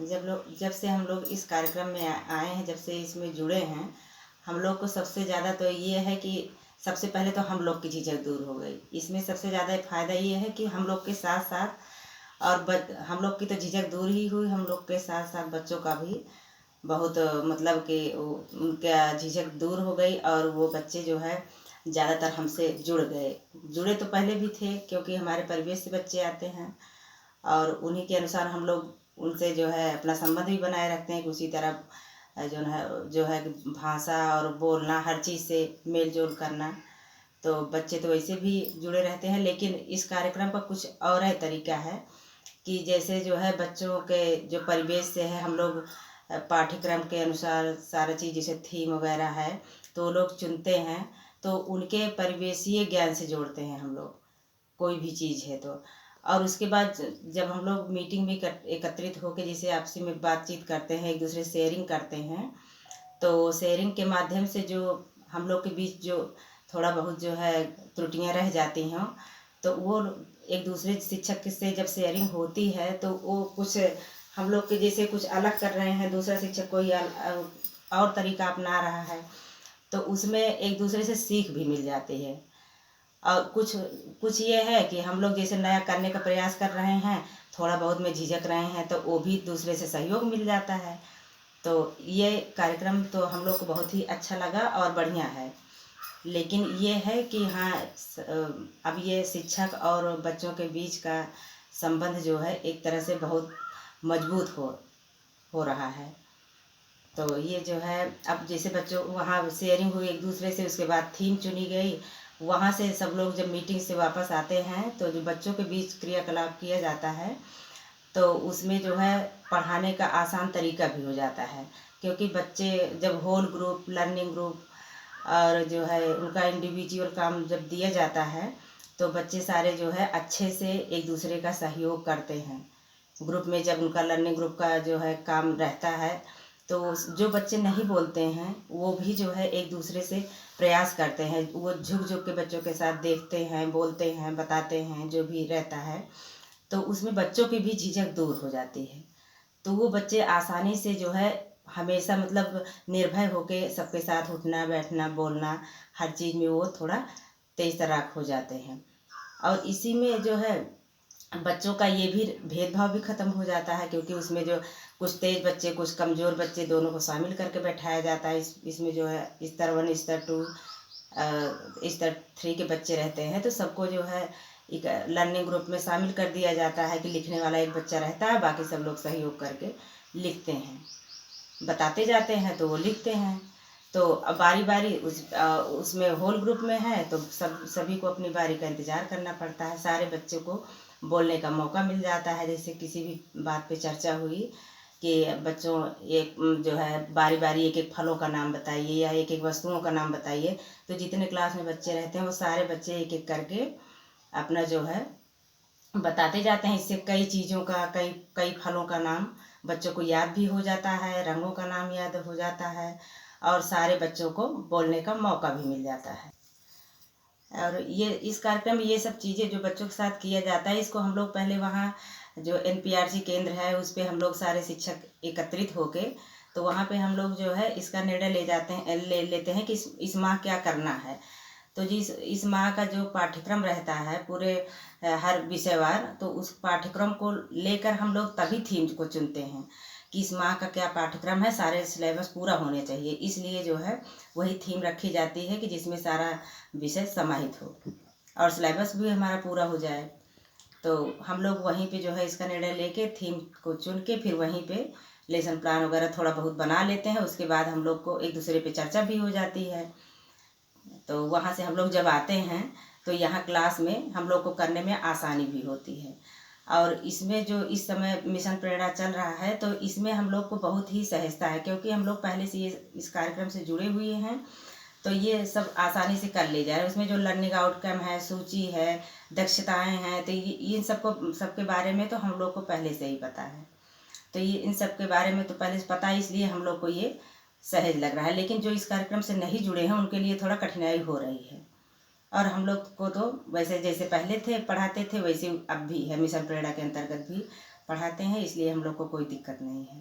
जब से हम लोग इस कार्यक्रम में आए हैं, जब से इसमें जुड़े हैं, हम लोग को सबसे ज़्यादा तो ये है कि सबसे पहले तो हम लोग की झिझक दूर हो गई। इसमें सबसे ज़्यादा फ़ायदा ये है कि हम लोग के साथ साथ और हम लोग की तो झिझक दूर ही हुई, हम लोग के साथ साथ बच्चों का भी बहुत मतलब कि उनका झिझक दूर हो गई और वो बच्चे जो है ज़्यादातर हमसे जुड़ गए। जुड़े तो पहले भी थे क्योंकि हमारे परिवेश से बच्चे आते हैं और उन्हीं के अनुसार हम लोग उनसे जो है अपना संबंध भी बनाए रखते हैं कि उसी तरह जो है कि भाषा और बोलना हर चीज़ से मेल जोल करना। तो बच्चे तो वैसे भी जुड़े रहते हैं, लेकिन इस कार्यक्रम का कुछ और है तरीका है कि जैसे जो है बच्चों के जो परिवेश से है, हम लोग पाठ्यक्रम के अनुसार सारा चीज़ जैसे थीम वगैरह है तो वो लोग चुनते हैं, तो उनके परिवेशीय ज्ञान से जोड़ते हैं हम लोग कोई भी चीज़ है तो। और उसके बाद जब हम लोग मीटिंग में एकत्रित होकर जैसे आपसी में बातचीत करते हैं, एक दूसरे शेयरिंग करते हैं, तो शेयरिंग के माध्यम से जो हम लोग के बीच जो थोड़ा बहुत जो है त्रुटियां रह जाती हैं, तो वो एक दूसरे शिक्षक से जब शेयरिंग होती है तो वो कुछ हम लोग के जैसे कुछ अलग कर रहे हैं, दूसरा शिक्षक कोई और तरीका अपना रहा है, तो उसमें एक दूसरे से सीख भी मिल जाती है। और कुछ कुछ ये है कि हम लोग जैसे नया करने का प्रयास कर रहे हैं, थोड़ा बहुत में झिझक रहे हैं, तो वो भी दूसरे से सहयोग मिल जाता है। तो ये कार्यक्रम तो हम लोग को बहुत ही अच्छा लगा और बढ़िया है। लेकिन ये है कि हाँ, अब ये शिक्षक और बच्चों के बीच का संबंध जो है एक तरह से बहुत मजबूत हो रहा है। तो ये जो है अब जैसे बच्चों वहाँ शेयरिंग हुई एक दूसरे से, उसके बाद थीम चुनी गई, वहाँ से सब लोग जब मीटिंग से वापस आते हैं तो जो बच्चों के बीच क्रियाकलाप किया जाता है, तो उसमें जो है पढ़ाने का आसान तरीका भी हो जाता है, क्योंकि बच्चे जब होल ग्रुप लर्निंग ग्रुप और जो है उनका इंडिविजुअल काम जब दिया जाता है, तो बच्चे सारे जो है अच्छे से एक दूसरे का सहयोग करते हैं। ग्रुप में जब उनका लर्निंग ग्रुप का जो है काम रहता है, तो जो बच्चे नहीं बोलते हैं वो भी जो है एक दूसरे से प्रयास करते हैं, वो झुक झुक के बच्चों के साथ देखते हैं, बोलते हैं, बताते हैं जो भी रहता है, तो उसमें बच्चों की भी झिझक दूर हो जाती है। तो वो बच्चे आसानी से जो है हमेशा मतलब निर्भय होके सबके साथ उठना बैठना बोलना हर चीज़ में वो थोड़ा तेज तर्राक हो जाते हैं। और इसी में जो है बच्चों का ये भी भेदभाव भी ख़त्म हो जाता है, क्योंकि उसमें जो कुछ तेज बच्चे कुछ कमज़ोर बच्चे दोनों को शामिल करके बैठाया जाता है। इसमें जो है स्तर 1 स्तर 2 स्तर 3 के बच्चे रहते हैं, तो सबको जो है एक लर्निंग ग्रुप में शामिल कर दिया जाता है कि लिखने वाला एक बच्चा रहता है, बाकी सब लोग सहयोग करके लिखते हैं, बताते जाते हैं तो वो लिखते हैं। तो अब बारी बारी उसमें होल ग्रुप में है तो सभी को अपनी बारी का इंतज़ार करना पड़ता है, सारे बच्चों को बोलने का मौका मिल जाता है। जैसे किसी भी बात पे चर्चा हुई कि बच्चों एक जो है बारी बारी एक एक फलों का नाम बताइए या एक एक वस्तुओं का नाम बताइए, तो जितने क्लास में बच्चे रहते हैं वो सारे बच्चे एक एक करके अपना जो है बताते जाते हैं। इससे कई चीज़ों का कई कई फलों का नाम बच्चों को याद भी हो जाता है, रंगों का नाम याद हो जाता है और सारे बच्चों को बोलने का मौका भी मिल जाता है। और ये इस कार्यक्रम में ये सब चीज़ें जो बच्चों के साथ किया जाता है, इसको हम लोग पहले वहाँ जो NPRC केंद्र है उस पर हम लोग सारे शिक्षक एकत्रित होके, तो वहाँ पे हम लोग जो है इसका निर्णय ले लेते हैं कि इस माह क्या करना है। तो जिस इस माह का जो पाठ्यक्रम रहता है पूरे हर विषयवार, तो उस पाठ्यक्रम को लेकर हम लोग तभी थीम को चुनते हैं कि इस माह का क्या पाठ्यक्रम है, सारे सिलेबस पूरा होने चाहिए, इसलिए जो है वही थीम रखी जाती है कि जिसमें सारा विषय समाहित हो और सिलेबस भी हमारा पूरा हो जाए। तो हम लोग वहीं पे जो है इसका निर्णय लेके थीम को चुन के फिर वहीं पे लेसन प्लान वगैरह थोड़ा बहुत बना लेते हैं। उसके बाद हम लोग को एक दूसरे पे चर्चा भी हो जाती है। तो वहाँ से हम लोग जब आते हैं तो यहाँ क्लास में हम लोग को करने में आसानी भी होती है। और इसमें जो इस समय मिशन प्रेरणा चल रहा है, तो इसमें हम लोग को बहुत ही सहजता है, क्योंकि हम लोग पहले से ये इस कार्यक्रम से जुड़े हुए हैं, तो ये सब आसानी से कर ले जा रहे हैं। उसमें जो लर्निंग आउटकम है, सूची है, दक्षताएं हैं, तो ये इन सबके बारे में तो हम लोग को पहले से ही पता है। तो ये इन सब के बारे में तो पहले से पता है, इसलिए हम लोग को ये सहज लग रहा है। लेकिन जो इस कार्यक्रम से नहीं जुड़े हैं उनके लिए थोड़ा कठिनाई हो रही है। और हम लोग को तो वैसे जैसे पहले थे पढ़ाते थे वैसे अब भी है, मिशन प्रेरणा के अंतर्गत भी पढ़ाते हैं, इसलिए हम लोग को कोई दिक्कत नहीं है।